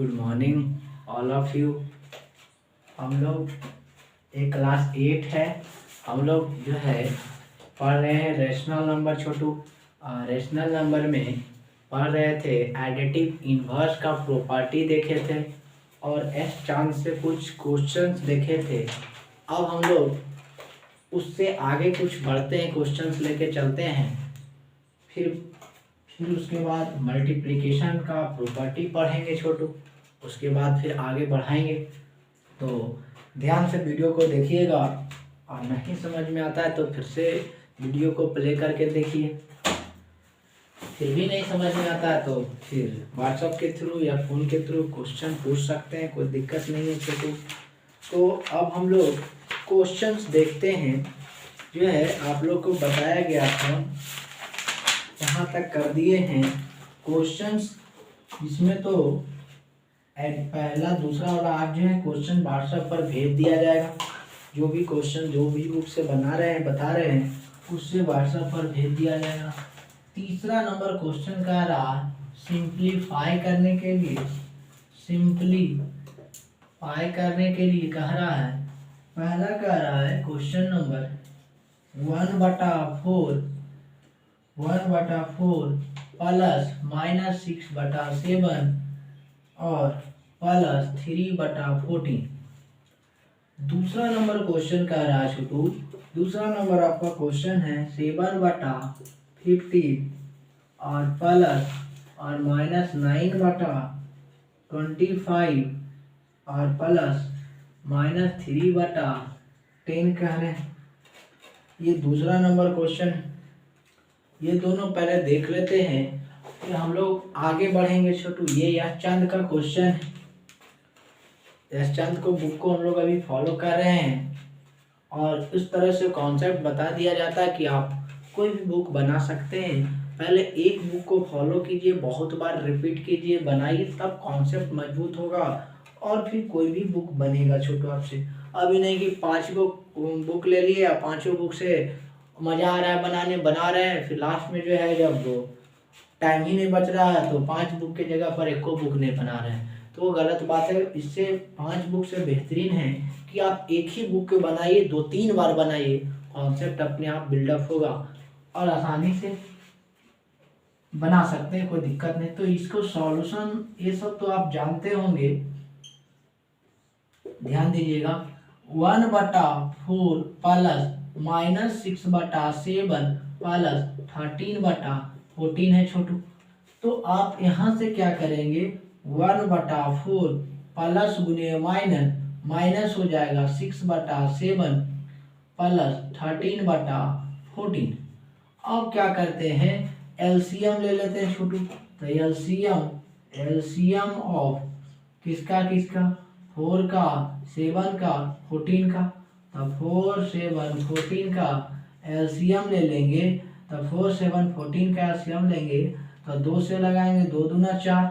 Good morning all of you. हम लोग एक क्लास 8 है। हम लोग जो है पढ़ रहे हैं रेशनल नंबर छोटू। रेशनल नंबर में पढ़ रहे थे एडिटिव इन्वर्स का प्रॉपर्टी देखे थे और एस चांस से कुछ क्वेश्चंस देखे थे। अब हम लोग उससे आगे कुछ बढ़ते हैं, क्वेश्चंस लेके चलते हैं। फिर उसके बाद मल्टीप्लिकेशन का प्रॉपर्टी पढ़ेंगे छोटू। उसके बाद फिर आगे बढ़ाएंगे। तो ध्यान से वीडियो को देखिएगा और नहीं समझ में आता है तो फिर से वीडियो को प्ले करके देखिए। फिर भी नहीं समझ में आता है तो फिर व्हाट्सएप के थ्रू या फ़ोन के थ्रू क्वेश्चन पूछ सकते हैं, कोई दिक्कत नहीं है छोटू। तो अब हम लोग क्वेश्चंस देखते हैं। जो है आप लोग को बताया गया था, यहाँ तक कर दिए हैं क्वेश्चंस। इसमें तो पहला दूसरा और आज जो है क्वेश्चन व्हाट्सएप पर भेज दिया जाएगा। जो भी क्वेश्चन जो भी बुक से बना रहे हैं बता रहे हैं उससे व्हाट्सएप पर भेज दिया जाएगा। तीसरा नंबर क्वेश्चन कह रहा है सिंप्लीफाई करने के लिए कह रहा है। पहला कह रहा है क्वेश्चन नंबर 1/4 प्लस -6/7 और प्लस 3/14। दूसरा नंबर क्वेश्चन कह रहा है छोटू, दूसरा नंबर आपका क्वेश्चन है 7/15 और प्लस और -9/25 और प्लस -3/10 कह रहे हैं। ये दूसरा नंबर क्वेश्चन। ये दोनों पहले देख लेते हैं, फिर हम लोग आगे बढ़ेंगे छोटू। ये यश चंद का क्वेश्चन है। यश चंद को बुक को हम लोग अभी फॉलो कर रहे हैं और इस तरह से कॉन्सेप्ट बता दिया जाता है कि आप कोई भी बुक बना सकते हैं। पहले एक बुक को फॉलो कीजिए, बहुत बार रिपीट कीजिए, बनाइए, तब कॉन्सेप्ट मजबूत होगा और फिर कोई भी बुक बनेगा छोटू आपसे। अभी नहीं कि 5 बुक ले लिए, 5 बुक से मज़ा आ रहा है बनाने, बना रहे हैं, फिर लास्ट में जो है जब टाइम ही नहीं बच रहा है तो 5 बुक की जगह पर 1 बुक नहीं बना रहे हैं, तो वो गलत बात है। इससे 5 बुक से बेहतरीन है कि आप एक ही बुक को बनाइए, 2-3 बार बनाइए, कॉन्सेप्ट अपने आप बिल्डअप होगा और आसानी से बना सकते हैं, कोई दिक्कत नहीं। तो इसको सॉल्यूशन ये सब तो आप जानते होंगे, ध्यान दीजिएगा। 1/4 प्लस -6/7 प्लस 13/14 है छोटू। तो आप यहाँ से क्या करेंगे, 1/4 प्लस गुने माइनस हो जाएगा 6/7 प्लस 13/14। अब क्या करते हैं, एलसीएम ले लेते हैं छोटू। तो एलसीएम ऑफ किसका 4 का, 7 का, 14 का। तो 4, 7, 14 का एलसीएम ले लेंगे। तो 4, 7, 14 का एलसीएम लेंगे तो 2 से लगाएंगे, 2 दूना 4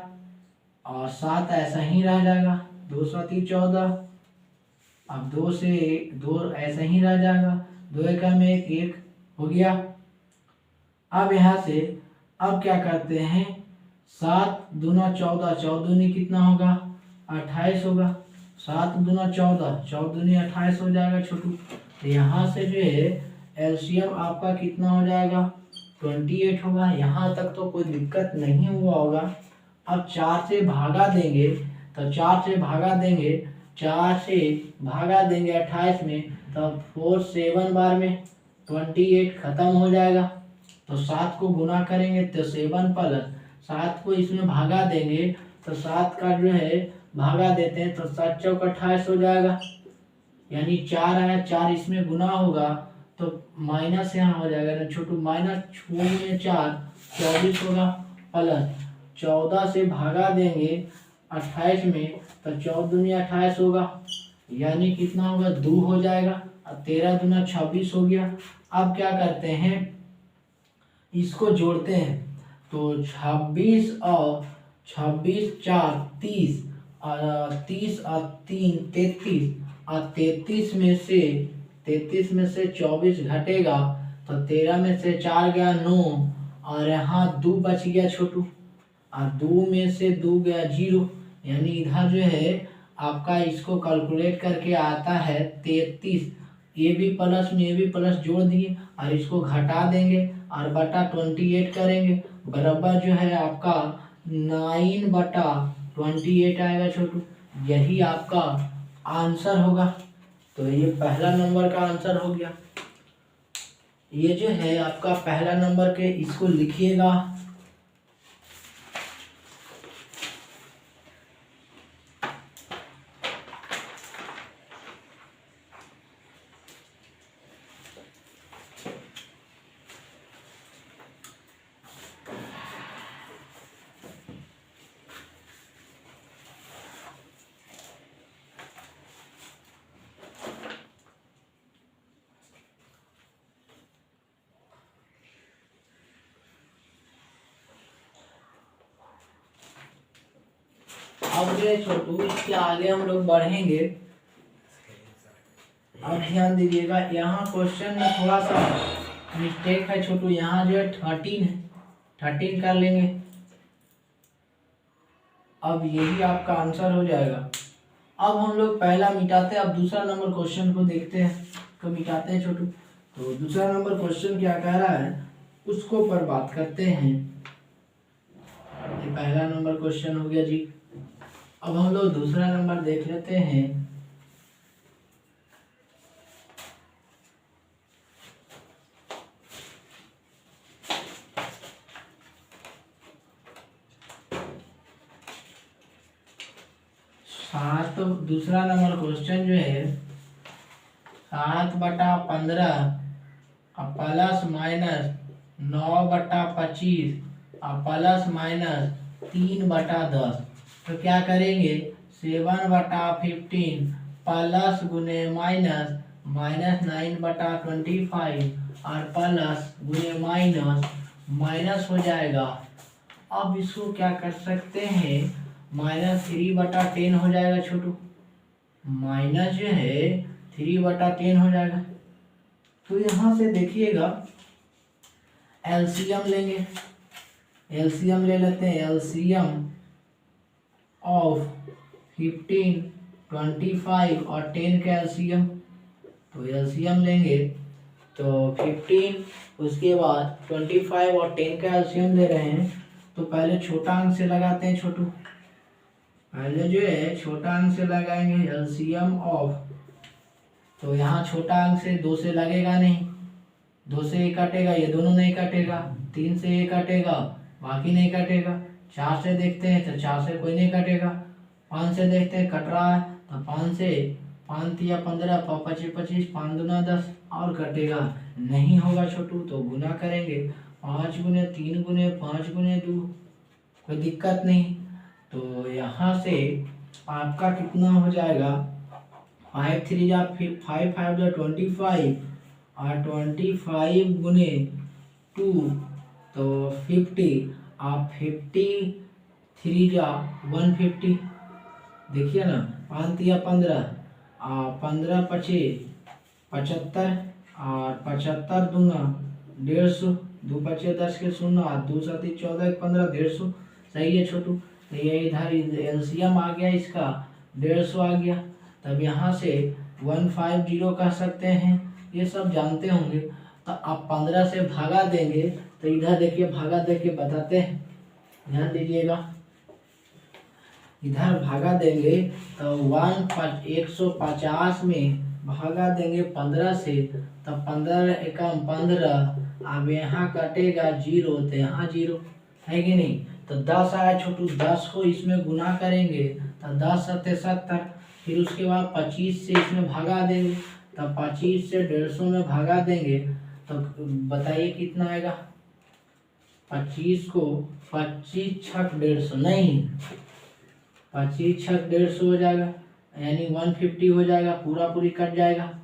और 7 ऐसा ही रह जाएगा, 2 7 14। अब 2 से 2 ऐसा ही रह जाएगा, 2 1 में 1 हो गया। अब यहाँ से अब क्या करते हैं, 7 दूना 14, 14 दूनी कितना होगा, 28 होगा। 7 दूना 14, 14 दूनी 28 हो जाएगा छोटू। तो यहाँ से जो है एलसीएम आपका कितना हो जाएगा, 28 होगा। यहाँ तक तो कोई दिक्कत नहीं हुआ होगा। अब 4 से भागा देंगे, तो 4 से भागा देंगे 28 में, तब 4 7 बार में 28 खत्म हो जाएगा। तो 7 को गुना करेंगे तो 7 प्लस 7 को इसमें भागा देंगे तो 7 का जो है भागा देते हैं तो 7 चौक 28 हो जाएगा। यानी 4 आया, 4 इसमें गुना होगा तो माइनस यहाँ हो जाएगा ना छोटू, -4 24 होगा। प्लस 14 से भागा देंगे 28 में तो 14 दूनी 28 होगा, यानी कितना होगा, 2 हो जाएगा। और 13 दूना 26 हो गया। अब क्या करते हैं, इसको जोड़ते हैं तो 26 और 26 4 30 और 30 और 3 33 और 33 में से 24 घटेगा तो 13 में से 4 गया 9 और यहाँ 2 बच गया छोटू, और 2 में से 2 गया 0, यानी इधर जो है आपका इसको कैलकुलेट करके आता है 33। ये भी प्लस में ये भी प्लस जोड़ दिए और इसको घटा देंगे और बटा 28 करेंगे, बराबर जो है आपका 9/28 आएगा छोटू। यही आपका आंसर होगा। तो ये पहला नंबर का आंसर हो गया। ये जो है आपका पहला नंबर के, इसको लिखिएगा। अब जो छोटू इसके आगे हम लोग बढ़ेंगे। अब ध्यान दीजिएगा, यहाँ क्वेश्चन में थोड़ा सा मिस्टेक है छोटू। यहाँ जो है 13 है, 13 कर लेंगे। अब यही आपका आंसर हो जाएगा। अब हम लोग पहला मिटाते हैं, अब दूसरा नंबर क्वेश्चन को देखते हैं, तो मिटाते हैं छोटू। तो दूसरा नंबर क्वेश्चन क्या कह रहा है उसको पर बात करते हैं। ये पहला नंबर क्वेश्चन हो गया जी। अब हम लोग दूसरा नंबर देख लेते हैं। तो दूसरा नंबर क्वेश्चन जो है 7/15 प्लस माइनस 9/25 प्लस माइनस 3/10। तो क्या करेंगे 7/15 प्लस गुने माइनस 9/25 और प्लस गुने माइनस हो जाएगा। अब इसको क्या कर सकते हैं, -3/10 हो जाएगा छोटू। माइनस जो है 3/10 हो जाएगा। तो यहाँ से देखिएगा एलसीएम लेंगे, एलसीएम ले लेते हैं। एलसीएम ऑफ 15, 25 और 10 का एलसीएम। तो एलसीएम लेंगे तो 15, उसके बाद 25 और 10 का एलसीएम ले रहे हैं। तो पहले छोटा अंक से लगाते हैं छोटू। पहले जो है छोटा अंक से लगाएंगे एलसीएम ऑफ। तो यहाँ छोटा अंक से 2 से लगेगा नहीं, 2 से 1 कटेगा, ये दोनों नहीं कटेगा। 3 से 1 कटेगा, बाकी नहीं कटेगा। 4 से देखते हैं तो 4 से कोई नहीं कटेगा। 5 से देखते हैं कट रहा है, तो 5 से 5 या 15, 25 25, 5 दूना 10 और कटेगा नहीं होगा छोटू। तो गुना करेंगे 5 गुने 3 गुने 5 गुने 2, कोई दिक्कत नहीं। तो यहाँ से आपका कितना हो जाएगा 5 3 या 5 5 या 25 और 25 गुने 2 तो 50 और 53 या 150। देखिए ना 5 या 15 और 15 25 75 और 75 दूना 150, 2 25 10 के 0 और 2 7 14 15 150। सही है छोटू। तो ये इधर एलसीएम आ गया, इसका 150 आ गया। तब यहाँ से 150 कह सकते हैं, ये सब जानते होंगे। तो आप 15 से भागा देंगे तो इधर देखिए भागा देके बताते हैं, ध्यान दीजिएगा। इधर भागा देंगे तो 150 में भागा देंगे 15 से, तब 15 एकम 15। अब यहाँ कटेगा 0 तो यहाँ 0 है कि नहीं। तो 10 आया छोटू, 10 को इसमें गुना करेंगे तो 10 7 70। फिर उसके बाद 25 से इसमें भागा देंगे, तब 25 से 150 में भागा देंगे तो बताइए कितना आएगा। 25 को 25 छक 150 नहीं, 25 छक 150 हो जाएगा, यानी 150 हो जाएगा, पूरा पूरी कट जाएगा।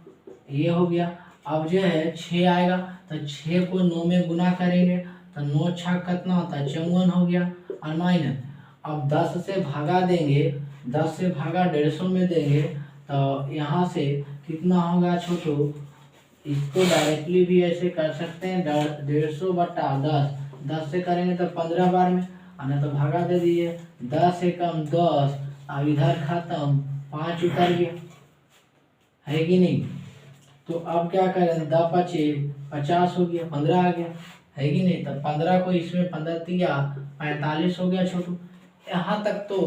ये हो गया। अब जो है 6 आएगा तो 6 को 9 में गुना करेंगे तो 9 छक कितना होता है 54 हो गया और माइनस। अब 10 से भागा देंगे, 10 से भागा 150 में देंगे तो यहाँ से कितना होगा छोटू। इसको डायरेक्टली भी ऐसे कर सकते हैं 150/10, 10 से करेंगे तो 15 बार में ना तो भागा दे दिए, 10 एकम 10, अब इधर खत्म, 5 उतर गया, है कि नहीं। तो अब क्या करें, 10 पचे 50 हो गया, 15 आ गया, है कि नहीं। तब 15 को इसमें 15 दिया 45 हो गया छोटू। यहाँ तक तो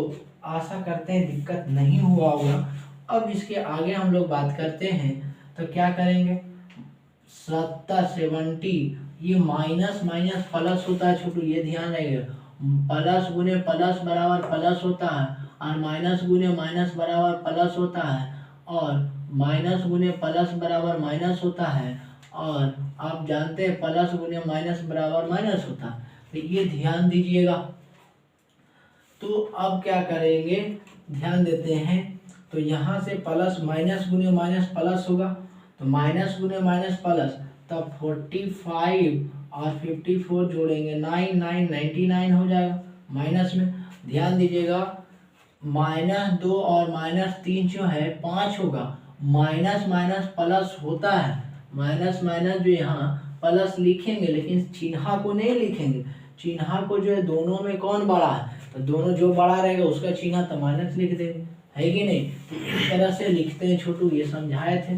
आशा करते हैं दिक्कत नहीं हुआ होगा। अब इसके आगे हम लोग बात करते हैं, तो क्या करेंगे, 70 ये माइनस माइनस प्लस होता है छोटू, ये ध्यान रखिएगा। प्लस गुने प्लस बराबर प्लस होता है, और माइनस गुने माइनस बराबर प्लस होता है, और माइनस गुने प्लस बराबर माइनस होता है, और आप जानते हैं प्लस गुने माइनस बराबर माइनस होता है। तो ये ध्यान दीजिएगा। तो अब क्या करेंगे, ध्यान देते हैं, तो यहाँ से प्लस माइनस गुने माइनस प्लस होगा, तो माइनस गुने माइनस प्लस, तब 45 और 54 जोड़ेंगे, 9 9 99 हो जाएगा माइनस में। ध्यान दीजिएगा, -2 और -3 जो है 5 होगा, माइनस माइनस प्लस होता है, माइनस माइनस जो यहाँ प्लस लिखेंगे, लेकिन चिन्हा को नहीं लिखेंगे, चिन्हा को जो है दोनों में कौन बड़ा है, तो दोनों जो बड़ा रहेगा उसका चिन्ह तो माइनस लिख देंगे, है कि नहीं। इस तरह से लिखते हैं छोटू, ये समझाए थे।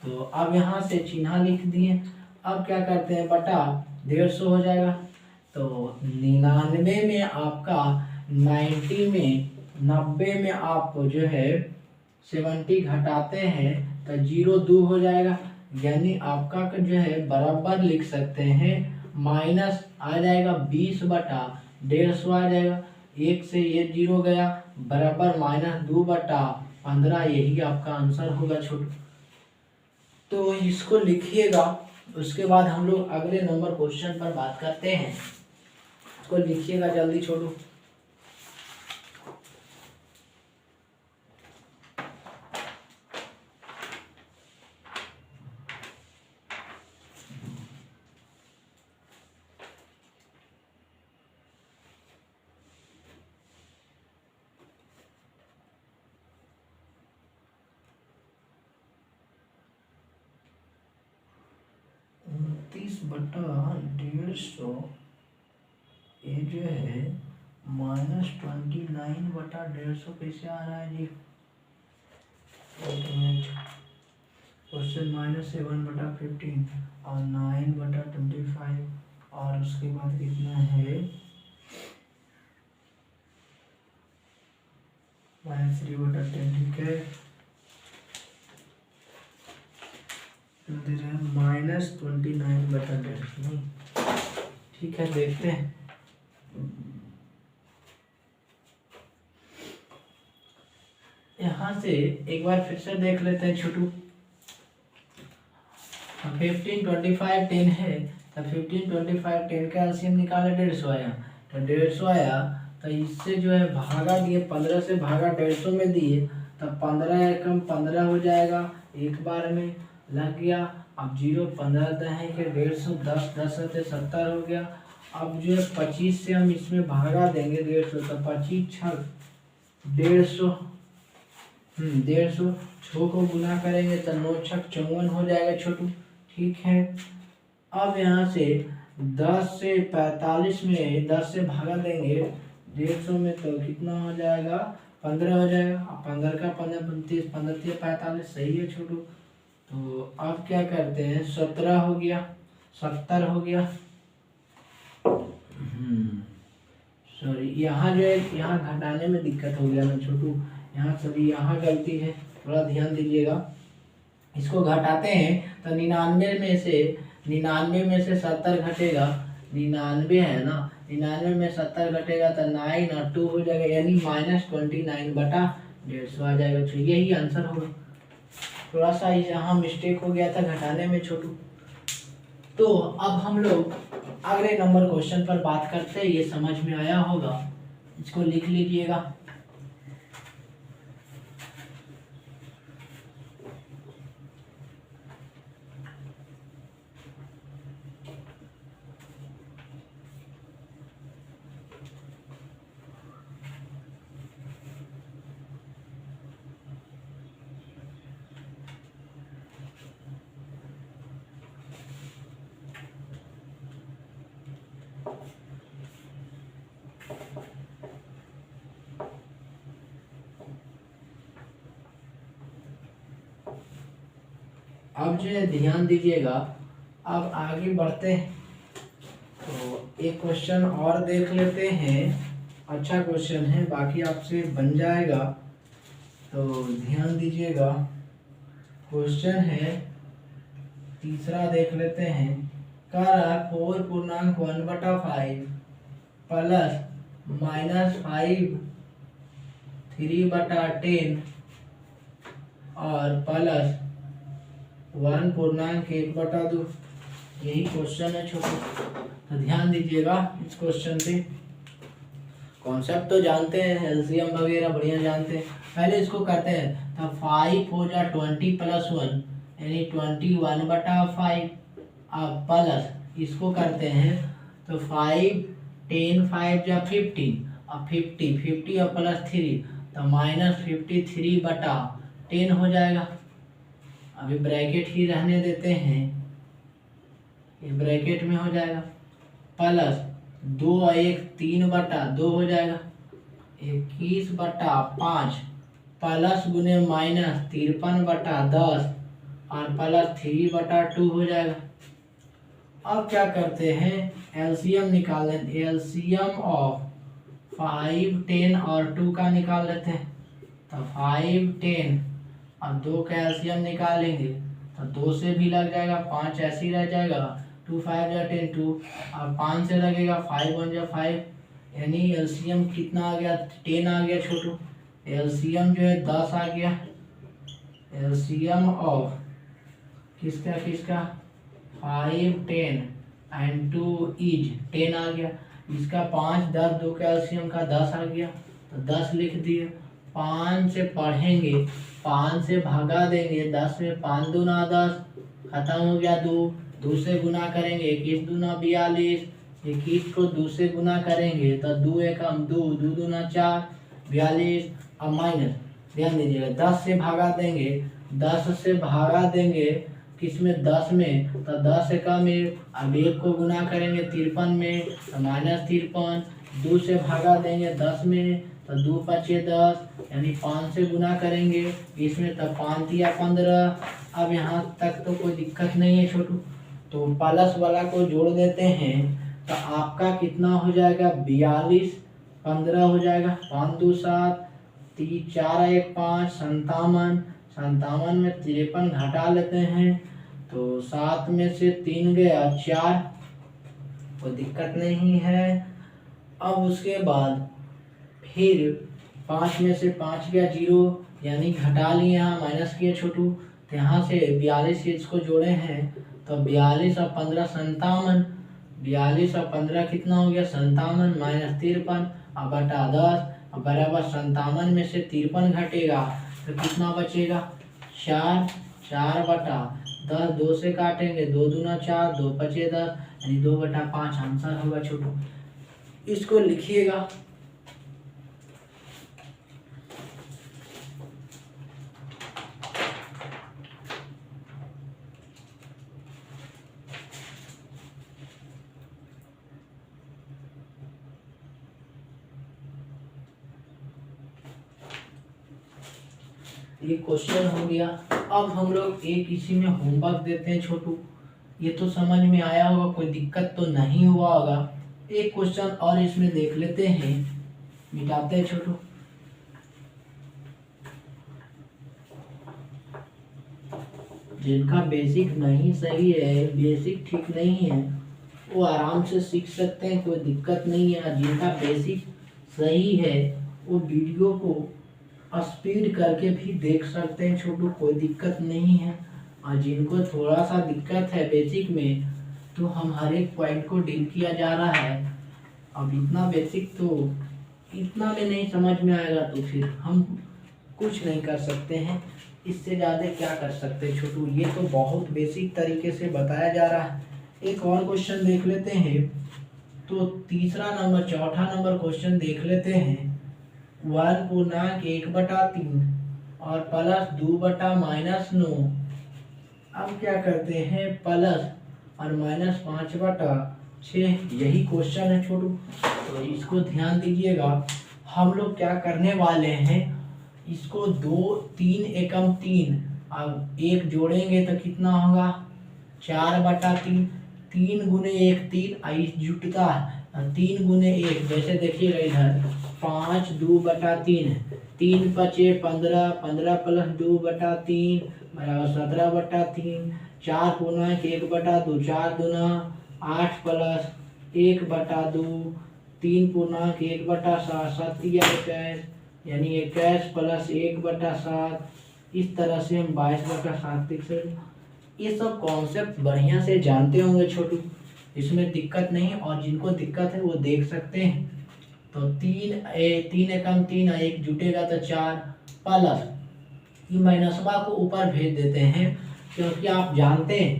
तो अब यहाँ से चिन्ह लिख दिए। अब क्या करते हैं, बटा 150 हो जाएगा। तो 99 में आपका 90 में 90 में आप जो है 70 घटाते हैं तो 0 2 हो जाएगा, यानी आपका जो है बराबर लिख सकते हैं, माइनस आ जाएगा 20 बटा 150 आ जाएगा, एक से ये 0 गया, बराबर -2 बटा 15, यही आपका आंसर होगा छोटू। तो इसको लिखिएगा। उसके बाद हम लोग अगले नंबर क्वेश्चन पर बात करते हैं, इसको लिखिएगा जल्दी छोटू। -150 ये जो है -29 बटा 150 कैसे आ रहा है जी, क्वेश्चन -7 बटा 15 और 9 बटा 25, और उसके बाद कितना है -3 बटा 10, ठीक है, दे रहे हैं -29 बटा 150, ठीक है, देखते हैं। यहाँ से एक बार फिर से देख लेते हैं छोटू। 15 25 10 है, तो 15 25 10 का एलसीएम निकाले 150 आया, तो 150 आया, तो इससे जो है भागा दिए, 15 से भागा 150 में दिए, तो 15 एकम 15 हो जाएगा, एक बार में लग गया। अब 0 15 दहें के 150, 10 10 से 70 हो गया। अब जो है 25 से हम इसमें भागा देंगे 150, तो 25 छक 150, 150 6 को गुना करेंगे तो 9 छक 54 हो जाएगा छोटू, ठीक है। अब यहाँ से 10 से 45 में 10 से भागा देंगे 150 में, तो कितना हो जाएगा, 15 हो जाएगा। अब 15 का 15 29, 15 3 45, सही है छोटू। तो अब क्या करते हैं, 17 हो गया, 70 हो गया, सॉरी यहाँ जो है यहाँ घटाने में दिक्कत हो गया ना छोटू, यहाँ सभी यहाँ गलती है, थोड़ा ध्यान दीजिएगा। इसको घटाते हैं तो 99 में से 70 घटेगा, 99 है ना, 99 में 70 घटेगा तो 9 और 2 हो जाएगा, यानी -29 बटा 150 आ जाएगा। तो यही आंसर होगा। थोड़ा सा यहाँ मिस्टेक हो गया था घटाने में छोटू। तो अब हम लोग अगले नंबर क्वेश्चन पर बात करते हैं, ये समझ में आया होगा, इसको लिख लीजिएगा। अब जो है ध्यान दीजिएगा, अब आगे बढ़ते हैं तो एक क्वेश्चन और देख लेते हैं। अच्छा क्वेश्चन है, बाकी आपसे बन जाएगा, तो ध्यान दीजिएगा। क्वेश्चन है तीसरा देख लेते हैं। कर 4.1/5 प्लस -5 3/10 और प्लस 1.1/2। यही क्वेश्चन है छोटे, तो ध्यान दीजिएगा इस क्वेश्चन पे। कॉन्सेप्ट तो जानते हैं, एलसीएम वगैरह बढ़िया जानते हैं। पहले इसको करते हैं, तो 5 हो जा 20 + 1 यानी 21/5। अब प्लस इसको करते हैं, तो 5 10 5 जा 15, अब 50 और प्लस 3 तो -53/10 हो जाएगा। अभी ब्रैकेट ही रहने देते हैं, ये ब्रैकेट में हो जाएगा। प्लस 2 और 1 3/2 हो जाएगा, 21/5 प्लस गुने माइनस 53/10 और प्लस 3/2 हो जाएगा। अब क्या करते हैं, एलसीएम निकाल लेते हैं। एलसीएम ऑफ 5 10 और 2 का निकाल लेते हैं, तो 5 10 और 2 का एलसीएम निकालेंगे तो 2 से भी लग जाएगा, 5 ऐसे ही रह जाएगा, 2 5 जा 10 2 और 5 से लगेगा, 5 1 जा 5 यानी एलसीएम कितना आ गया, 10 आ गया छोटू। एलसीएम जो है 10 आ गया। एलसीएम ऑफ किसका 5 10 एंड 2 इज 10 आ गया। इसका 5 10 2 का एलसीएम का 10 आ गया, तो 10 लिख दिए। 5 से पढ़ेंगे, 5 से भागा देंगे, 10 में 5 दूना 10, खत्म हो गया 2। 2 से गुना करेंगे, 21 दूना 42, 21 को 2 से गुना करेंगे तो 2 एकम 2, 2 दूना 4 42। अब माइनस, ध्यान दीजिएगा 10 से भागा देंगे, 10 से भागा देंगे किसमें 10 में, तो 10 एकम 1, अब 1 को गुना करेंगे 53 में तो -53। 2 से भागा देंगे 10 में तो 2 5 10 यानी 5 से गुना करेंगे इसमें, तो 5 या 15। अब यहाँ तक तो कोई दिक्कत नहीं है छोटू, तो प्लस वाला को जोड़ देते हैं तो आपका कितना हो जाएगा, 42 15 हो जाएगा, 5 2 7 3 4 1 5 57। 57 में 53 घटा लेते हैं तो 7 में से 3 गया 4, कोई दिक्कत नहीं है। अब उसके बाद फिर 5 में से 5 गया 0 यानी घटा लिए, यहाँ माइनस किए छोटू, तो यहाँ से 42 इसको जोड़े हैं तो 42 और 15 57। 42 और 15 कितना हो गया, 57 -53 और बटा 10 और बराबर 57 में से 53 घटेगा तो कितना बचेगा, 4 4/10। 2 से काटेंगे, 2 दूना 4 2 5 10 यानी 2/5 आंसर होगा छोटू। इसको लिखिएगा। ये क्वेश्चन हो गया। अब हम लोग एक इसी में होमवर्क देते हैं छोटू, ये तो समझ में आया होगा, कोई दिक्कत तो नहीं हुआ होगा। एक क्वेश्चन और इसमें देख लेते हैं, मिटाते हैं छोटू। जिनका बेसिक नहीं सही है, बेसिक ठीक नहीं है, वो आराम से सीख सकते हैं, कोई दिक्कत नहीं है। जिनका बेसिक सही है वो वीडियो को स्पीड करके भी देख सकते हैं छोटू, कोई दिक्कत नहीं है। और जिनको थोड़ा सा दिक्कत है बेसिक में, तो हम हर एक पॉइंट को डील किया जा रहा है। अब इतना बेसिक तो इतना में नहीं समझ में आएगा तो फिर हम कुछ नहीं कर सकते हैं, इससे ज़्यादा क्या कर सकते हैं छोटू। ये तो बहुत बेसिक तरीके से बताया जा रहा है। एक और क्वेश्चन देख लेते हैं, तो तीसरा नंबर चौथा नंबर क्वेश्चन देख लेते हैं। 1/1/3 और प्लस 2/-9। अब क्या करते हैं, प्लस और -5/6, यही क्वेश्चन है छोटू, तो इसको ध्यान दीजिएगा। हम लोग क्या करने वाले हैं, इसको 2 3 एकम 3 अब 1 जोड़ेंगे तो कितना होगा 4/3। 3 गुने 1 3 जुटता है 3 गुने 1 जैसे देखिएगा इधर 5 2/3 3 5 15 15 प्लस 2/3 बराबर 17/3 4 पूर्णांक 1/2 4 दूना 8 प्लस 1/2 3 पूर्णांक 1/7 7 या 21 यानी 21 प्लस 1/7 इस तरह से हम 22/7 लिख सकते। ये सब कॉन्सेप्ट बढ़िया से जानते होंगे छोटू, इसमें दिक्कत नहीं। और जिनको दिक्कत है वो देख सकते हैं। तो 3 एकम 3 1 जुटेगा तो 4 प्लस ये माइनसवा को ऊपर भेज देते हैं क्योंकि आप जानते हैं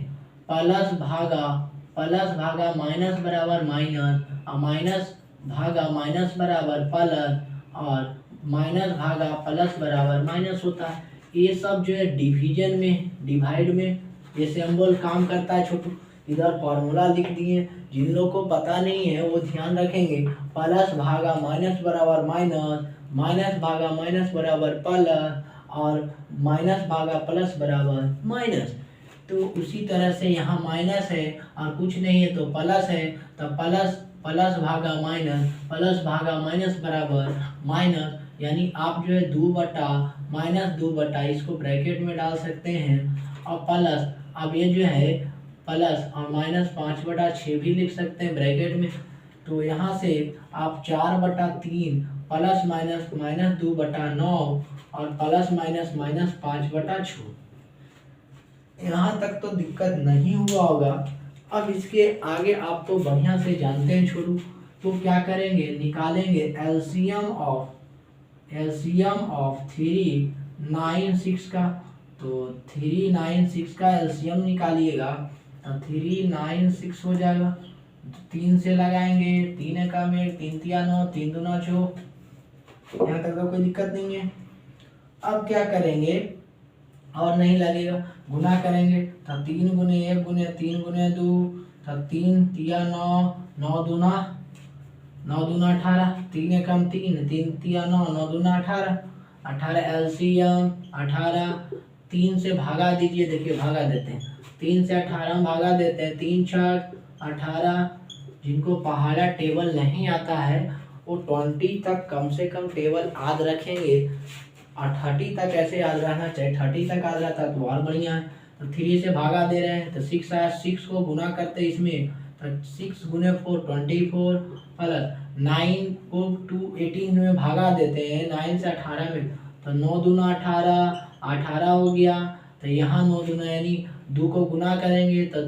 प्लस भागा माइनस बराबर माइनस और माइनस भागा माइनस बराबर प्लस और माइनस भागा प्लस बराबर माइनस होता है। ये सब जो है डिवीजन में डिवाइड में ये सिंबल काम करता है छोटू। इधर फॉर्मूला लिख दिए, जिन लोग को पता नहीं है वो ध्यान रखेंगे। प्लस भागा माइनस बराबर माइनस, माइनस भागा माइनस बराबर प्लस और माइनस भागा प्लस बराबर माइनस। तो उसी तरह से यहाँ माइनस है और कुछ नहीं है तो प्लस है, तो प्लस भागा माइनस बराबर माइनस। यानी आप जो है 2/-2 इसको ब्रैकेट में डाल सकते हैं और प्लस अब ये जो है प्लस और माइनस 5/6 भी लिख सकते हैं ब्रैकेट में। तो यहाँ से आप 4/3 प्लस माइनस माइनस 2/9 और प्लस माइनस माइनस 5/6। यहाँ तक तो दिक्कत नहीं हुआ होगा। अब इसके आगे आप तो बढ़िया से जानते हैं छोटू, तो क्या करेंगे निकालेंगे एलसीएम ऑफ 396 का। तो 396 का एलसीएम निकालिएगा तो 396 हो जाएगा। 3 से लगाएंगे 3 एकम 1 3 तिया 9 3 दूना 6। यहाँ तक तो कोई दिक्कत नहीं है। अब क्या करेंगे और नहीं लगेगा गुना करेंगे तो 3 गुने 1 गुने 3 गुने 2 तो 3 तिया 9 9 दूना 18 3 एकम 3 3 तिया 9 9 दूना 18 एलसीएम 18 3 से भागा दीजिए। देखिए भागा देते हैं 3 से 18 भागा देते हैं 3 6 18। जिनको पहाड़ा टेबल नहीं आता है वो 20 तक कम से कम टेबल याद रखेंगे और 30 तक ऐसे याद रहना चाहिए। 30 तक याद रहता तो और बढ़िया है। तो 3 से भागा दे रहे हैं तो 6 आया, 6 को गुना करते इसमें तो 6 गुने 4 24 प्लस 9 को 18 में भागा देते हैं 9 से 18 में तो 9 दूना 18 हो गया। तो यहाँ 9 दूना यानी 2 को गुना करेंगे तो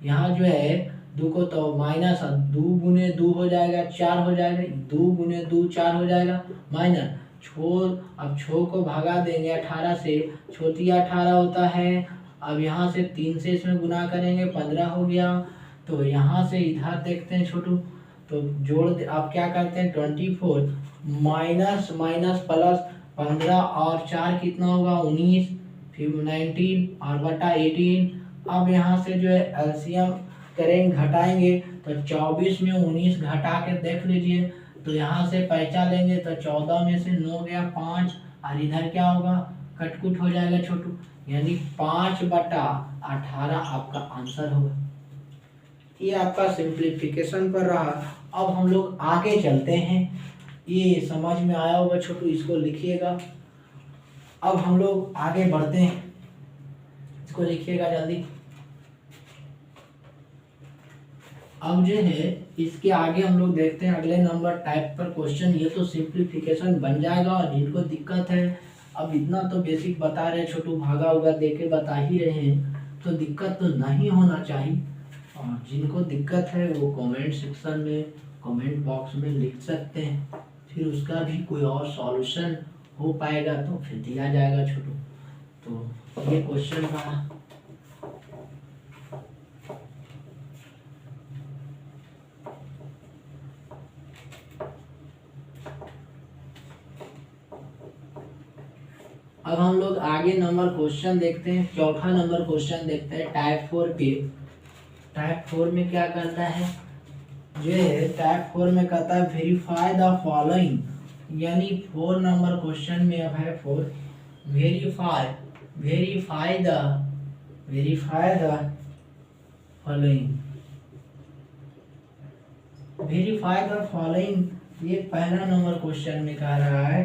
यहाँ जो है 2 को तो माइनस 2 गुने 2 हो जाएगा 4 हो जाएगा 2 गुने 2 4 हो जाएगा माइनस अब 6 को भागा देंगे 18 से 18 होता है। अब यहाँ से 3 से इसमें गुना करेंगे 15 हो गया। तो यहाँ से इधर देखते हैं छोटू तो जोड़ आप क्या करते हैं 24 माइनस माइनस प्लस 15 और 4 कितना होगा 19 फिर 19 और बटा 18। अब यहाँ से जो है एलसीएम करेंगे घटाएंगे तो 24 में 19 घटा के देख लीजिए तो यहाँ से पैंचा लेंगे तो 14 में से 9 गया 5 और इधर क्या होगा कटकुट हो जाएगा छोटू यानी 5/18 आपका आंसर होगा। ये आपका सिंप्लीफिकेशन पर रहा। अब हम लोग आगे चलते हैं। ये समझ में आया होगा छोटू, इसको लिखिएगा। अब हम लोग आगे बढ़ते हैं, इसको लिखिएगा जल्दी। अब जो है इसके आगे हम लोग देखते हैं अगले नंबर टाइप पर क्वेश्चन। ये तो सिंप्लीफिकेशन बन जाएगा और जिनको दिक्कत है अब इतना तो बेसिक बता रहे छोटू, भागा होगा देके बता ही रहे हैं तो दिक्कत तो नहीं होना चाहिए। और जिनको दिक्कत है वो कमेंट सेक्शन में कमेंट बॉक्स में लिख सकते हैं, फिर उसका भी कोई और सॉल्यूशन हो पाएगा तो फिर दिया जाएगा छोटू। तो ये क्वेश्चन का अब हम लोग आगे नंबर क्वेश्चन देखते हैं। चौथा नंबर क्वेश्चन देखते हैं टाइप 4 पे। टाइप 4 में क्या करता है ये टाइप 4 में कहता है वेरीफाई द फॉलोइंग, यानी 4 नंबर क्वेश्चन में अब है 4 verify verify the following. Verify the following ये पहला नंबर क्वेश्चन में कह रहा है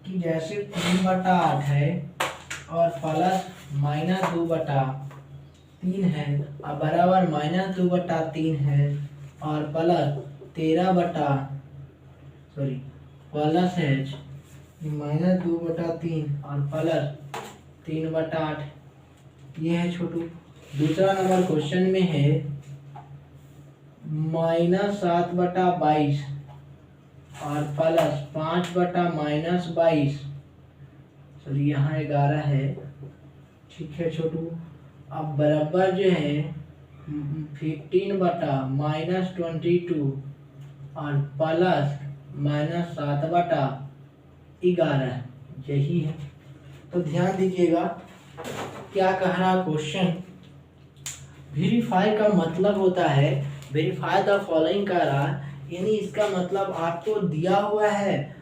कि जैसे 3/8 है और प्लस -2/3 है और बराबर -2/3 है और प्लस प्लस है -2/3 और प्लस 3/8 ये है छोटू। दूसरा नंबर क्वेश्चन में है -7/22 और प्लस 5/-22 सॉरी यहाँ 11 है, ठीक है छोटू। अब बराबर जो है 15/-22 और प्लस -7/11 यही है। तो ध्यान दीजिएगा क्या कह रहा क्वेश्चन। वेरीफाई का मतलब होता है, वेरीफाई द फॉलोइंग कह रहा है, यानी इसका मतलब आपको दिया हुआ है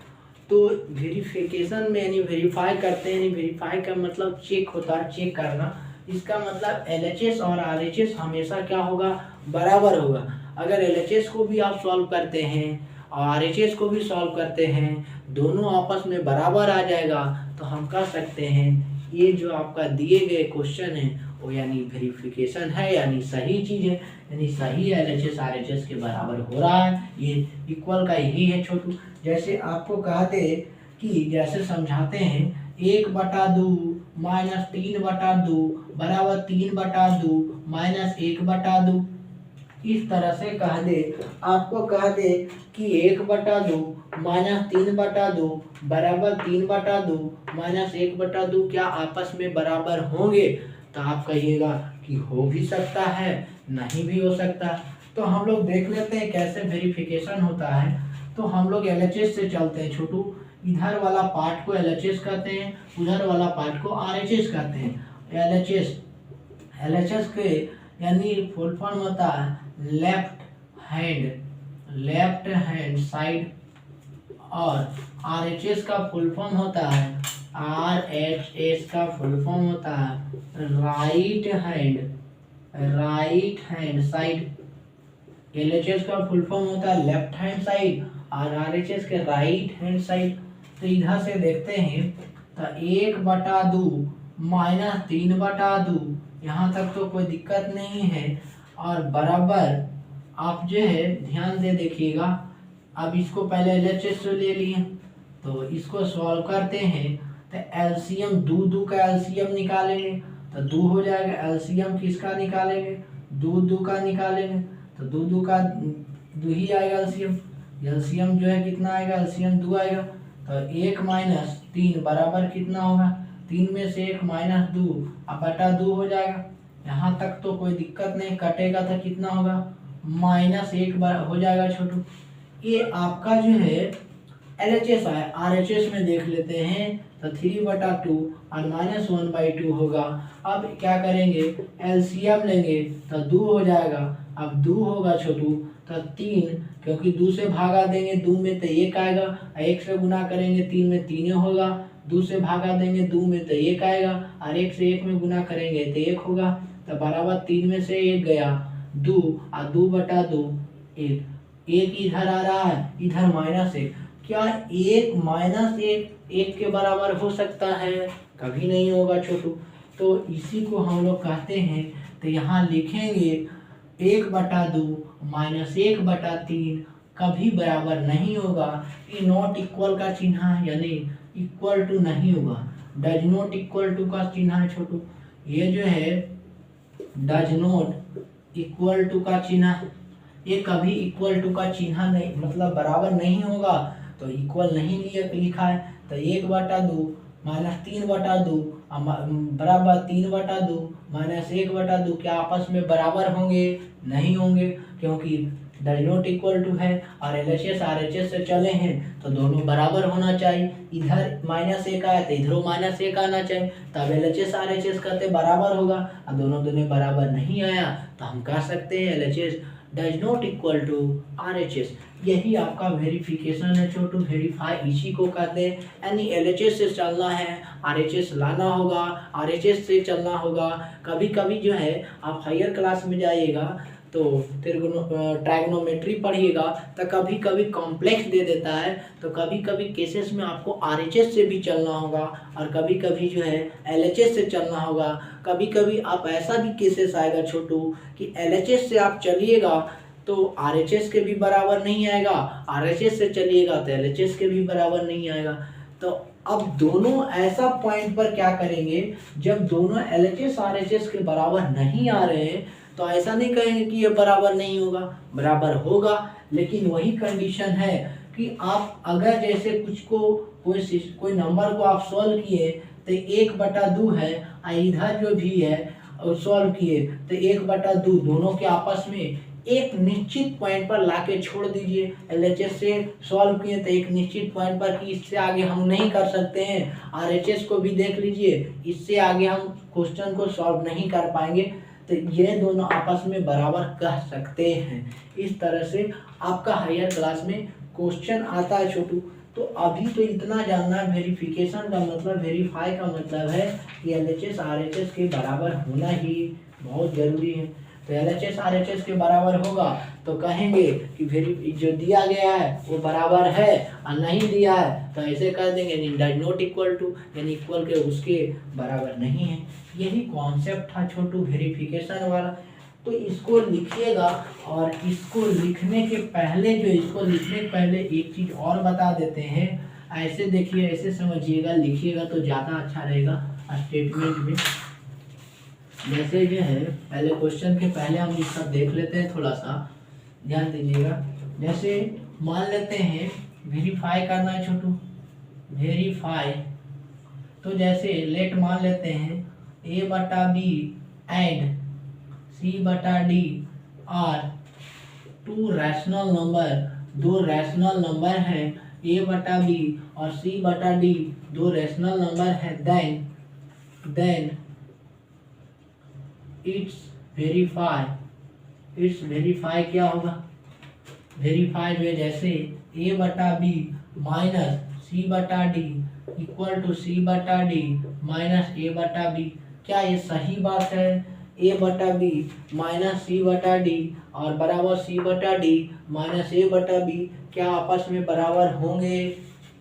तो वेरिफिकेशन में यानी वेरीफाई करते हैं, यानी वेरीफाई का मतलब चेक होता है, चेक करना। इसका मतलब LHS और RHS हमेशा क्या होगा, बराबर होगा। अगर LHS को भी आप सॉल्व करते हैं और RHS को भी सॉल्व करते हैं, दोनों आपस में बराबर आ जाएगा, तो हम कह सकते हैं ये जो आपका दिए गए क्वेश्चन है वो यानी वेरिफिकेशन है, यानी सही चीज़ है, यानी सही LHS RHS के बराबर हो रहा है। ये इक्वल का यही है छोटू। जैसे आपको कहते कि जैसे समझाते हैं 1/2 - 3/2 बराबर 3/2 - 1/2। इस तरह से कह दे, आपको कह दे कि 1/2 - 3/2 बराबर 3/2 - 1/2 क्या आपस में बराबर होंगे? तो आप कहिएगा कि हो भी सकता है, नहीं भी हो सकता। तो हम लोग देख लेते हैं कैसे वेरिफिकेशन होता है। तो हम लोग LHS से चलते हैं छोटू। इधर वाला पार्ट को LHS कहते हैं, उधर वाला पार्ट को RHS कहते हैं। LHS के यानी फुल फॉर्म होता है लेफ्ट हैंड साइड, और RHS का फुल फॉर्म होता है RHS का फुल फॉर्म होता है राइट हैंड साइड। LHS का फुल फॉर्म होता है लेफ्ट हैंड साइड और RHS के राइट हैंड साइड। तो इधर से देखते हैं तो 1/2 - 3/2 यहाँ तक तो कोई दिक्कत नहीं है, और बराबर आप जो है ध्यान दे देखिएगा। अब इसको पहले LHS से ले लिए तो इसको सॉल्व करते हैं तो एलसीएम दो का एलसीएम निकालेंगे तो 2 हो जाएगा। एलसीएम किसका निकालेंगे, 2 का निकालेंगे तो 2 का 2 ही आएगा एलसीएम। एलसीएम जो है कितना आएगा, एलसीएम 2 आएगा। तो 1 - 3 बराबर कितना होगा, 3 में से 1 - 2 अब बटा 2 हो जाएगा। यहाँ तक तो कोई दिक्कत नहीं, कटेगा तो कितना होगा, -1 हो जाएगा छोटू। ये आपका जो है LHS है। RHS में देख लेते हैं तो 3/2 और -1/2 होगा। अब क्या करेंगे, एलसीएम लेंगे तो 2 हो जाएगा। अब 2 होगा छोटू तो 3, क्योंकि 2 से भागा देंगे 2 में तो 1 आएगा, 1 से गुना करेंगे 3 में 3 होगा, 2 से भागा देंगे 2 में तो 1 आएगा, और 1 से 1 में गुना करेंगे तो 1 होगा। तो बराबर 3 में से 1 गया 2 और 2/2 1, 1 इधर आ रहा है, इधर -1। क्या 1 - 1 के बराबर हो सकता है, कभी नहीं होगा छोटू। तो इसी को हम लोग कहते हैं। तो यहाँ लिखेंगे 1/2 - 1/3 कभी बराबर नहीं होगा। ये नॉट इक्वल का चिन्ह है, यानी इक्वल टू नहीं होगा। डज नॉट इक्वल टू का चिन्ह है छोटू, ये जो है डज नॉट इक्वल टू का चिन्ह, ये कभी इक्वल टू का चिन्ह नहीं, मतलब बराबर नहीं होगा, तो इक्वल नहीं लिखा है। तो 1/2 - 3/2 बराबर 3/2 - 1/2 क्या आपस में बराबर होंगे, नहीं होंगे, क्योंकि डज नॉट इक्वल टू है और LHS RHS से चले हैं तो दोनों बराबर होना चाहिए। इधर -1 आया तो इधरों -1 आना चाहिए, तब LHS RHS कहते बराबर होगा, और दोनों बराबर नहीं आया तो हम कह सकते हैं LHS does not equal to RHS। यही आपका वेरिफिकेशन है छोटू, वेरीफाई इसी को कहते हैं। यानी LHS से चलना है, RHS लाना होगा, RHS से चलना होगा। कभी कभी जो है आप हायर क्लास में जाइएगा तो ट्राइगोनोमेट्री पढ़िएगा तो कभी कभी कॉम्प्लेक्स दे देता है, तो कभी कभी केसेस में आपको RHS से भी चलना होगा और कभी कभी जो है LHS से चलना होगा। कभी कभी आप ऐसा भी केसेस आएगा छोटू कि LHS से आप चलिएगा तो RHS के भी बराबर नहीं आएगा, RHS से चलिएगा तो LHS के भी बराबर नहीं आएगा। तो अब दोनों ऐसा पॉइंट पर क्या करेंगे, जब दोनों LHS RHS के बराबर नहीं आ रहे हैं तो ऐसा नहीं कहेंगे कि ये बराबर नहीं होगा, बराबर होगा। लेकिन वही कंडीशन है कि आप अगर जैसे कुछ को कोई नंबर को आप सॉल्व किए तो 1/2 है, इधर जो भी है सॉल्व किए तो 1/2 दोनों के आपस में एक निश्चित पॉइंट पर लाके छोड़ दीजिए। LHS से सॉल्व किए तो एक निश्चित पॉइंट पर कि इससे आगे हम नहीं कर सकते हैं। RHS को भी देख लीजिए, इससे आगे हम क्वेश्चन को सॉल्व नहीं कर पाएंगे, तो ये दोनों आपस में बराबर कह सकते हैं। इस तरह से आपका हायर क्लास में क्वेश्चन आता है छोटू। तो अभी तो इतना जानना है, वेरिफिकेशन का मतलब, वेरीफाई का मतलब है कि LHS RHS के बराबर होना ही बहुत ज़रूरी है। तो LHS RHS के बराबर होगा तो कहेंगे कि जो दिया गया है वो बराबर है, और नहीं दिया है तो ऐसे कर देंगे यानी डज नॉट इक्वल टू, यानी इक्वल के उसके बराबर नहीं है। यही कॉन्सेप्ट था छोटू वेरिफिकेशन वाला। तो इसको लिखिएगा, और इसको लिखने के पहले एक चीज़ और बता देते हैं। ऐसे देखिए, ऐसे समझिएगा, लिखिएगा तो ज़्यादा अच्छा रहेगा स्टेटमेंट में। जैसे जो है पहले क्वेश्चन के पहले हम इसका देख लेते हैं, थोड़ा सा ध्यान दीजिएगा। जैसे मान लेते हैं वेरीफाई करना है छोटू, वेरीफाई, तो जैसे लेट मान लेते हैं A/B and C/D are two rational number, दो रैशनल नंबर हैं A/B और C/D दो रैशनल नंबर है, देन इट्स वेरीफाई क्या होगा, वेरीफाई जो जैसे A/B minus C/D equal to C/D minus A/B। क्या ये सही बात है? A/B माइनस C/D और बराबर C/D माइनस A/B क्या आपस में बराबर होंगे?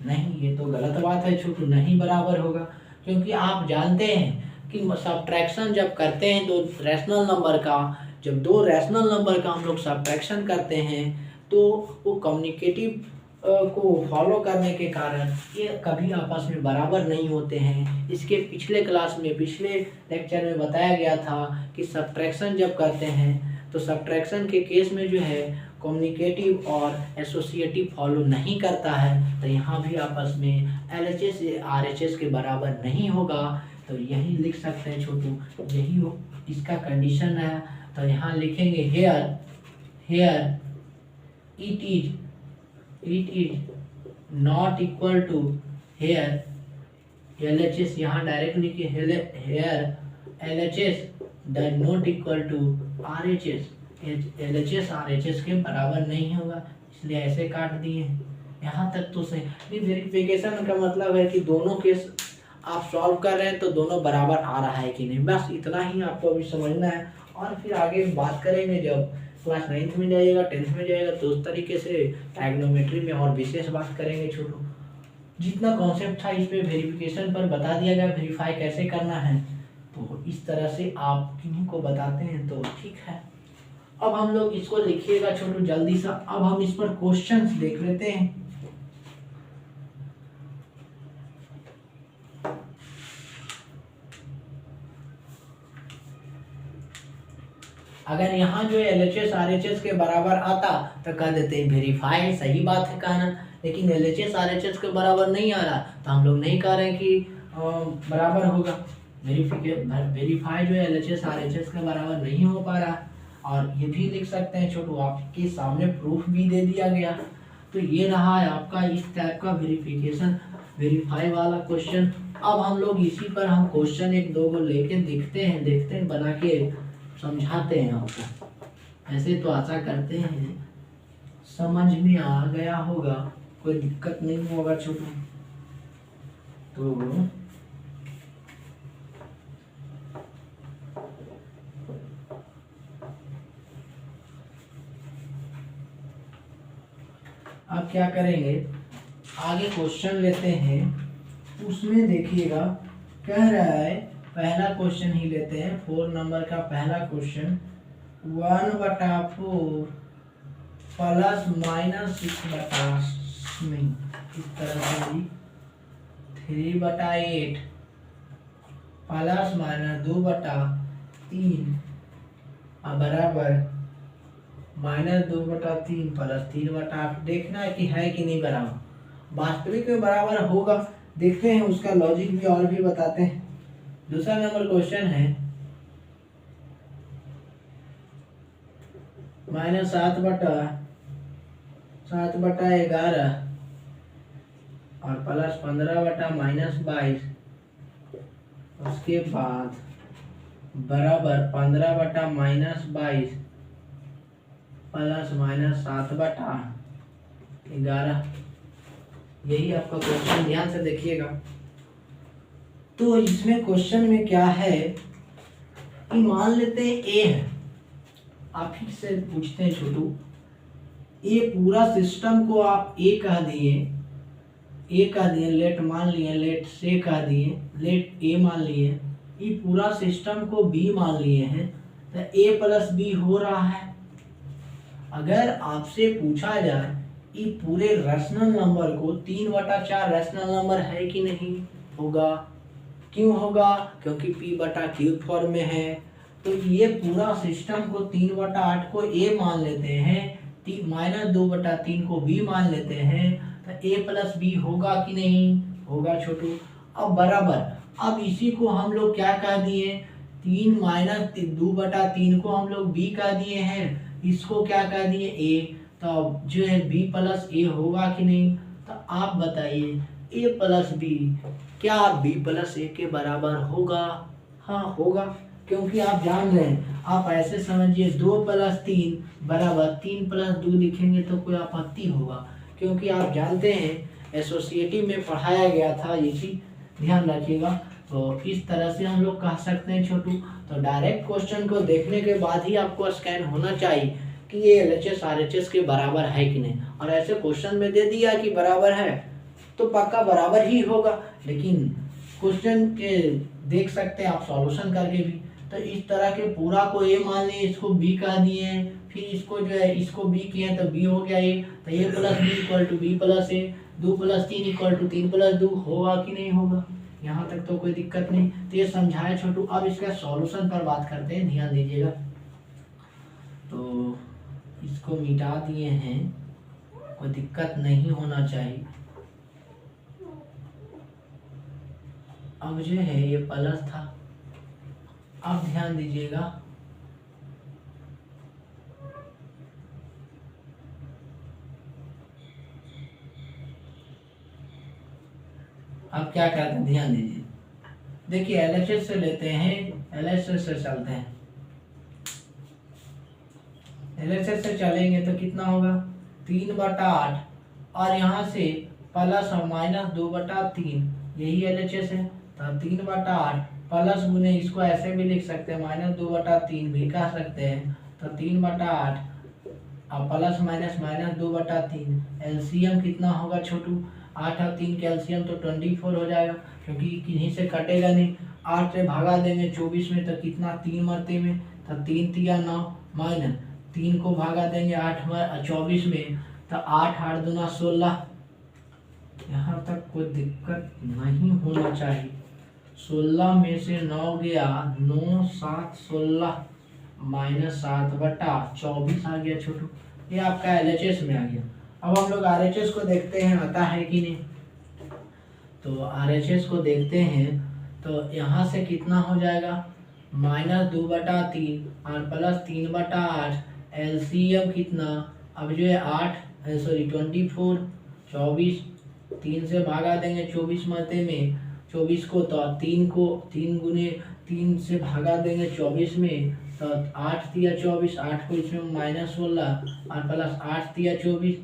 नहीं, ये तो गलत बात है छोटू, नहीं बराबर होगा। क्योंकि आप जानते हैं कि सब्ट्रैक्शन जब करते हैं दो रैशनल नंबर का, जब दो रैशनल नंबर का हम लोग सब्ट्रैक्शन करते हैं तो वो कम्युनिकेटिव को फॉलो करने के कारण ये कभी आपस में बराबर नहीं होते हैं। इसके पिछले क्लास में, पिछले लेक्चर में बताया गया था कि सब्ट्रैक्शन जब करते हैं तो सब्ट्रैक्शन के केस में जो है कम्युनिकेटिव और एसोसिएटिव फॉलो नहीं करता है, तो यहाँ भी आपस में LHS RHS के बराबर नहीं होगा। तो यही लिख सकते हैं छोटू, यही हो इसका कंडीशन है। तो यहाँ लिखेंगे here it is not equal to here LHS, यहाँ डायरेक्ट लिखिए here LHS does not equal to RHS, LHS RHS के बराबर नहीं होगा, इसलिए ऐसे काट दिए। यहाँ तक तो सही। वेरिफिकेशन का मतलब है कि दोनों केस आप सॉल्व कर रहे हैं तो दोनों बराबर आ रहा है कि नहीं, बस इतना ही आपको अभी समझना है। और फिर आगे बात करेंगे जब क्लास 9th में जाइएगा, 10th में जाइएगा, तो उस तरीके से ट्राइगोनोमेट्री में और विशेष बात करेंगे छोटू। जितना कॉन्सेप्ट था इस पे वेरिफिकेशन पर बता दिया गया, वेरीफाई कैसे करना है, तो इस तरह से आप किन्हीं को बताते हैं तो ठीक है। अब हम लोग इसको लिखिएगा छोटू जल्दी सा। अब हम इस पर क्वेश्चंस देख लेते हैं। अगर यहाँ जो LHS RHS के बराबर आता तो कह देते हैं वेरीफाई, सही बात है कहना। लेकिन LHS RHS के बराबर नहीं आ रहा तो हम लोग नहीं कह रहे हैं कि बराबर होगा। वेरीफाई जो LHS RHS के बराबर नहीं हो पा रहा। और ये भी लिख सकते हैं छोटू, आपके सामने प्रूफ भी दे दिया गया। तो ये रहा है आपका इस टाइप का वेरीफाई वाला क्वेश्चन। अब हम लोग इसी पर हम क्वेश्चन एक दो को लेके देखते हैं बना के समझाते हैं आपको। ऐसे तो आशा करते हैं समझ में आ गया होगा, कोई दिक्कत नहीं होगा छोटू। तो अब क्या करेंगे, आगे क्वेश्चन लेते हैं। उसमें देखिएगा कह रहा है, पहला क्वेश्चन ही लेते हैं, 4 नंबर का पहला क्वेश्चन, 1/4 प्लस माइनस 6/, नहीं इस तरह से भी 3/8 प्लस माइनस 2/3 बराबर -2/3 प्लस 3/8। देखना है कि है कि नहीं बराबर, वास्तविक में बराबर होगा। देखते हैं उसका लॉजिक भी और भी बताते हैं। दूसरा नंबर क्वेश्चन है -7/11 और प्लस 15/-22, उसके बाद बराबर 15/-22 प्लस माइनस 7/11। यही आपका क्वेश्चन, ध्यान से देखिएगा। तो इसमें क्वेश्चन में क्या है कि मान लेते हैं ए है, आप ही से पूछते हैं छोटू, ये पूरा सिस्टम को आप ए कह दिए, लेट मान लिए, लेट से कह दिए, लेट ए मान लिए, ये पूरा सिस्टम को बी मान लिए हैं, तो ए प्लस बी हो रहा है। अगर आपसे पूछा जाए ये पूरे रैशनल नंबर को 3/4 रैशनल नंबर है कि नहीं, होगा। क्यों होगा, क्योंकि p/q फॉर्म में है। तो ये पूरा सिस्टम को 3/8 को a मान लेते हैं, -2/3 को b मान लेते हैं, तो a प्लस b होगा कि नहीं, होगा छोटू। अब बराबर, अब इसी को हम लोग क्या कह दिए, 3 - 2/3 को हम लोग b कह दिए हैं, इसको क्या कह दिए a, तो जो है b प्लस a होगा कि नहीं। तो आप बताइए a प्लस b क्या b प्लस a के बराबर होगा, हाँ होगा, क्योंकि आप जान रहे हैं, आप ऐसे समझिए 2 + 3 बराबर 3 + 2 लिखेंगे तो कोई आपत्ति होगा, क्योंकि आप जानते हैं एसोसिएटिव में पढ़ाया गया था, ये चीज ध्यान रखिएगा। तो इस तरह से हम लोग कह सकते हैं छोटू। तो डायरेक्ट क्वेश्चन को देखने के बाद ही आपको स्कैन होना चाहिए कि ये LHS RHS के बराबर है कि नहीं, और ऐसे क्वेश्चन में दे दिया कि बराबर है तो पक्का बराबर ही होगा। लेकिन क्वेश्चन के देख सकते हैं आप सॉल्यूशन करके भी, तो इस तरह के पूरा को ए मान लिए, इसको बी कह दिए, फिर इसको जो है इसको बी किए तो बी हो गया ए, तो A plus B equal to B plus A, 2 + 3 equal to 3 + 2 होगा कि नहीं होगा, यहाँ तक तो कोई दिक्कत नहीं। तो ये समझाया छोटू। अब इसका सॉल्यूशन पर बात करते हैं, ध्यान दीजिएगा। तो इसको मिटा दिए हैं, कोई दिक्कत नहीं होना चाहिए। अब जो है ये प्लस था, अब ध्यान दीजिएगा, अब क्या करते हैं, ध्यान दीजिए। देखिए LHS से लेते हैं, LHS से चलते हैं, LHS से चलेंगे तो कितना होगा 3/8, और यहाँ से प्लस और माइनस 2/3, यही LHS है। तो 3/8 प्लस गुने, इसको ऐसे भी लिख सकते हैं, -2/3 भी कह सकते हैं। तो 3/8 और प्लस माइनस -2/3, एलसीएम कितना होगा छोटू, 8 और 3 कैल्शियम तो 24 हो जाएगा, क्योंकि किन्हीं से कटेगा नहीं। 8 से भागा देंगे 24 में तो कितना, 3 मरते में, तो 3 × 9 माइनस 3 को भागा देंगे 8 24 में, तो 8 8 दूना 16। यहाँ तक कोई दिक्कत नहीं होना चाहिए। 16 में से 9 गया, 9 7 16 -7/24 आ गया छोटू। ये आपका LHS में आ गया। अब हम लोग RHS को देखते हैं, आता है कि नहीं। तो RHS को देखते हैं, तो यहाँ से कितना हो जाएगा, -2/3 और प्लस 3/8, एलसीएम कितना, अब जो है 24 24, 3 से भागा देंगे 24 मरते में 24 को, तो 3 को 3 गुने 3 से भागा देंगे 24 में, तो 8 तिया 24, 8 को इसमें -16 और प्लस 8 तिया 24,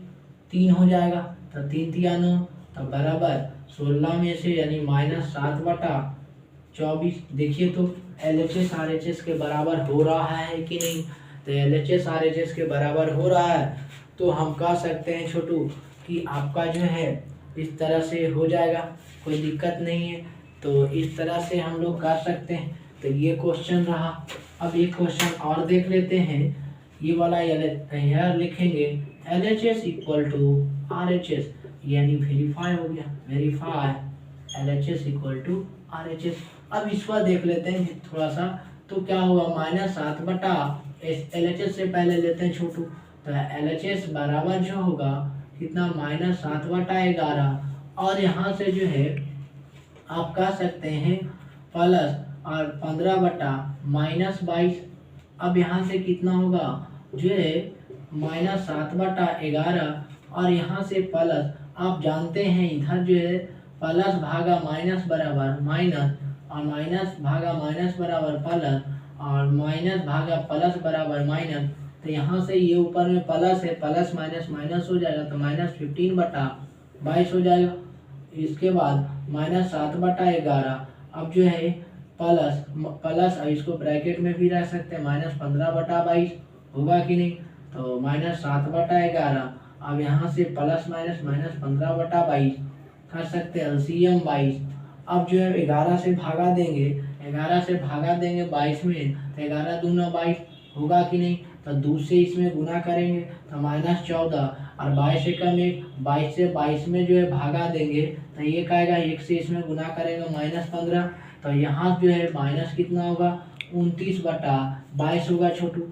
3 हो जाएगा। तो 3 तिया 9, तो बराबर 16 में से यानी -7/24। देखिए तो LHS RHS के बराबर हो रहा है कि नहीं। तो LHS RHS के बराबर हो रहा है तो हम कह सकते हैं छोटू कि आपका जो है इस तरह से हो जाएगा, कोई दिक्कत नहीं है। तो इस तरह से हम लोग कर सकते हैं। तो ये क्वेश्चन रहा। अब एक क्वेश्चन और देख लेते हैं। ये वाला यहाँ लिखेंगे LHS इक्वल टू RHS, यानी वेरीफाई हो गया, verify LHS equal to RHS। अब इसका देख लेते हैं थोड़ा सा। तो क्या होगा, -7/LHS से पहले लेते हैं छोटू। तो LHS बराबर जो होगा कितना, -7/11। और यहाँ से जो है आप कह सकते हैं प्लस और 15/-22। अब यहाँ से कितना होगा जो है -7/11 और यहाँ से प्लस। आप जानते हैं इधर जो है प्लस भागा माइनस बराबर माइनस, और माइनस भागा माइनस बराबर प्लस, और माइनस भागा प्लस बराबर माइनस। तो यहाँ से ये ऊपर में प्लस है, प्लस माइनस माइनस हो जाएगा, तो -15/22 हो जाएगा। इसके बाद -7/11। अब जो है प्लस प्लस, इसको ब्रैकेट में भी रह सकते हैं, -15/22 होगा कि नहीं। तो -7/11। अब यहाँ से प्लस माइनस -15/22 कर सकते हैं, LCM 22। अब जो है 11 से भागा देंगे, 11 से भागा देंगे 22 में, तो 11 दूना 22 होगा कि नहीं। तो 2 से इसमें गुना करेंगे तो -14, और 22 एकम 1, 22 से 22 में जो है भागा देंगे तो ये कहेगा 1 से इसमें गुना करेंगे -15। तो यहाँ जो है माइनस कितना होगा, 29/22 होगा छोटू।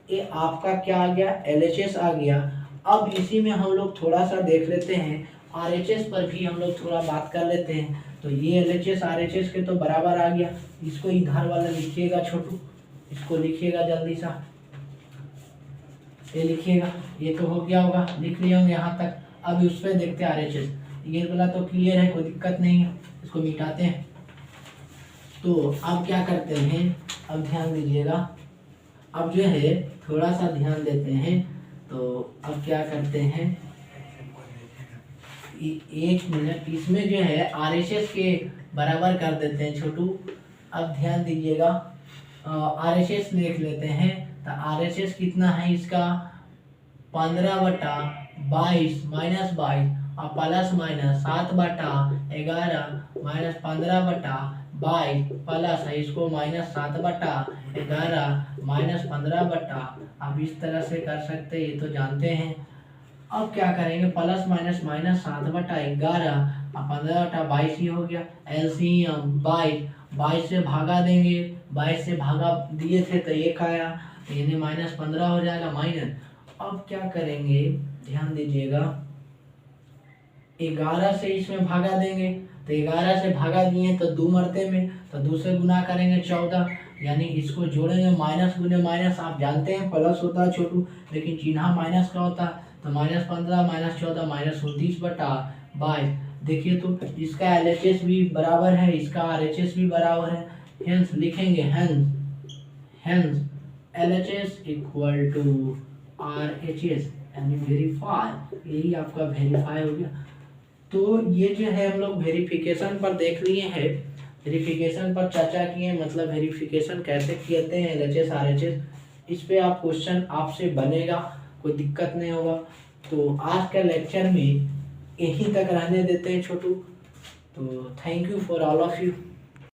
ये आपका क्या आ गया, LHS आ गया। अब इसी में हम लोग थोड़ा सा देख लेते हैं, RHS पर भी हम लोग थोड़ा बात कर लेते हैं। तो ये LHS RHS के तो बराबर आ गया। इसको इधर वाला लिखिएगा छोटू, इसको लिखिएगा जल्दी सा, ये लिखिएगा। ये तो हो गया होगा, लिख लिए होंगे यहाँ तक। अब उस पर देखते हैं RHS। ये वाला तो क्लियर है, कोई दिक्कत नहीं है, इसको मिटाते हैं। तो अब क्या करते हैं, अब ध्यान दीजिएगा। अब जो है थोड़ा सा ध्यान देते हैं। तो अब क्या करते हैं, 1 मिनट, इसमें जो है RHS के बराबर कर देते हैं छोटू। अब ध्यान दीजिएगा, RHS देख लेते हैं। तो RHS कितना है इसका, 15/22 -22 और प्लस माइनस 7/11 -15/22 प्लस है, इसको -7/11 -15/। अब इस तरह से कर सकते हैं, ये तो जानते हैं। अब क्या करेंगे, प्लस माइनस -7/11 और 15/22 ही हो गया। LCM 22 से भागा देंगे, 22 से भागा दिए थे तो 1 आया, यानी -15 हो जाएगा माइनस। अब क्या करेंगे, ध्यान दीजिएगा, 11 से इसमें भागा देंगे। तो 11 से भागा दिए तो 2 मरते में, तो 2 से गुना करेंगे 14, यानी इसको जोड़ेंगे, माइनस गुने माइनस। आप जानते हैं प्लस होता है छोटू, लेकिन चिन्ह माइनस का होता है। तो -15 -14 -29/22। देखिए तो इसका LHS भी बराबर है, इसका RHS भी बराबर है। हेंस लिखेंगे, hence LHS equal to RHS, यानी वेरीफाई। यही आपका वेरीफाई हो गया। तो ये जो है हम लोग वेरिफिकेशन पर देख लिए हैं, वेरिफिकेशन पर चर्चा किए, मतलब वेरिफिकेशन कैसे कहते हैं LHS RHS। इस पे आप क्वेश्चन आपसे बनेगा, कोई दिक्कत नहीं होगा। तो आज का लेक्चर में यहीं तक रहने देते हैं छोटू। तो thank you for all of you.